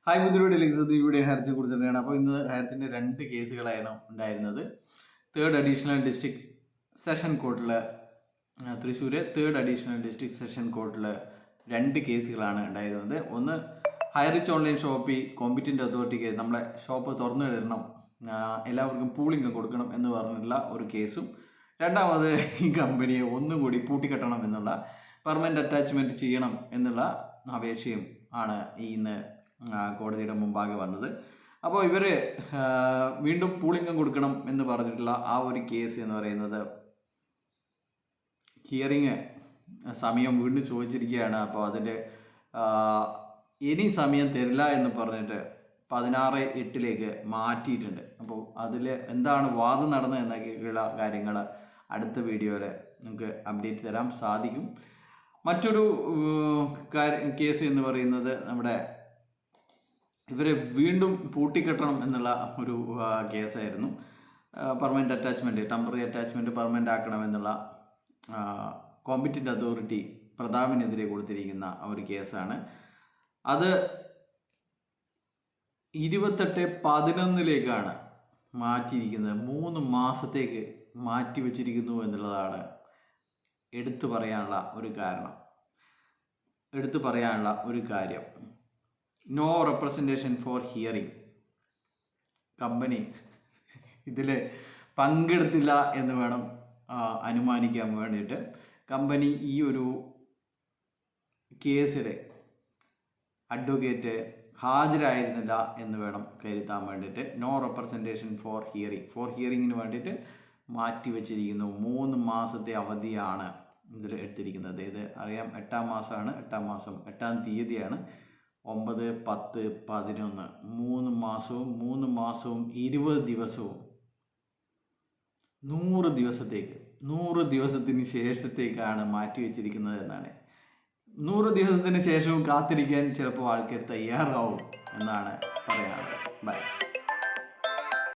Hi ബുദ്ധിമുട്ടിലേക്ക് ഇവിടെ ഹയർച്ചിയെ കുറിച്ച് തന്നെയാണ്. അപ്പോൾ ഇന്ന് ഹയർച്ചിൻ്റെ 2 കേസുകളായിരുന്നു ഉണ്ടായിരുന്നത്. 3rd അഡീഷണൽ ഡിസ്ട്രിക്ട് സെഷൻ കോർട്ടിൽ Thrissur 3rd additional district session കോർട്ടിൽ 2 കേസുകളാണ് ഉണ്ടായിരുന്നത്. ഒന്ന് ഹൈറിച്ച് ഓൺലൈൻ ഷോപ്പിൽ കോമ്പറ്റൻ്റ് അതോറിറ്റിക്ക് നമ്മളെ ഷോപ്പ് തുറന്നിടണം, എല്ലാവർക്കും പൂളിംഗ് കൊടുക്കണം എന്ന് പറഞ്ഞിട്ടുള്ള ഒരു കേസും, രണ്ടാമത് ഈ കമ്പനിയെ ഒന്നുകൂടി പൂട്ടിക്കെട്ടണം എന്നുള്ള പെർമനൻ്റ് അറ്റാച്ച്മെൻറ്റ് ചെയ്യണം എന്നുള്ള അപേക്ഷയും ആണ് ഇന്ന് കോടതിയുടെ മുമ്പാകെ വന്നത്. അപ്പോൾ ഇവർ വീണ്ടും പൂളിംഗം കൊടുക്കണം എന്ന് പറഞ്ഞിട്ടുള്ള ആ ഒരു കേസ് എന്ന് പറയുന്നത് ഹിയറിങ് സമയം വീണ്ടും ചോദിച്ചിരിക്കുകയാണ്. അപ്പോൾ അതിൻ്റെ ഇനി സമയം തരില്ല എന്ന് പറഞ്ഞിട്ട് 16/8 മാറ്റിയിട്ടുണ്ട്. അപ്പോൾ അതിൽ എന്താണ് വാദം നടന്നത് എന്നൊക്കെയുള്ള കാര്യങ്ങൾ അടുത്ത വീഡിയോയിൽ നമുക്ക് അപ്ഡേറ്റ് തരാൻ സാധിക്കും. മറ്റൊരു കേസ് എന്ന് പറയുന്നത് നമ്മുടെ ഇവരെ വീണ്ടും പൂട്ടിക്കെട്ടണം എന്നുള്ള ഒരു കേസായിരുന്നു. Permanent attachment, temporary attachment permanent ആക്കണമെന്നുള്ള കോമ്പറ്റൻ്റ് അതോറിറ്റി പ്രതാപിനെതിരെ കൊടുത്തിരിക്കുന്ന ഒരു കേസാണ്. അത് 28/11 മാറ്റിയിരിക്കുന്നത്. 3 മാസത്തേക്ക് മാറ്റി വച്ചിരിക്കുന്നു എന്നുള്ളതാണ് എടുത്തു പറയാനുള്ള ഒരു കാര്യം. No representation for hearing. Company ഇതിൽ പങ്കെടുത്തില്ല എന്ന് വേണം അനുമാനിക്കാൻ വേണ്ടിയിട്ട്. കമ്പനി ഈ ഒരു കേസിൽ അഡ്വക്കേറ്റ് ഹാജരായിരുന്നില്ല എന്ന് വേണം കരുതാൻ വേണ്ടിയിട്ട്. നോ റെപ്രസെൻറ്റേഷൻ ഫോർ ഹിയറിങ്ങിന് വേണ്ടിയിട്ട് മാറ്റി വച്ചിരിക്കുന്നു. 3 മാസത്തെ അവധിയാണ് ഇതിൽ എടുത്തിരിക്കുന്നത്. ഇത് അറിയാം, 8ാം മാസമാണ്. 8ാം മാസം 8ാം തീയതിയാണ്. 9, 10, 11 3 മാസവും 20 ദിവസവും 100 ദിവസത്തിന് ശേഷത്തേക്കാണ് മാറ്റി വെച്ചിരിക്കുന്നത് എന്നാണ്. 100 ദിവസത്തിന് ശേഷവും കാത്തിരിക്കാൻ ചിലപ്പോൾ ആൾക്കാർ തയ്യാറാവും എന്നാണ് പറയാനുള്ളത്. ബൈ.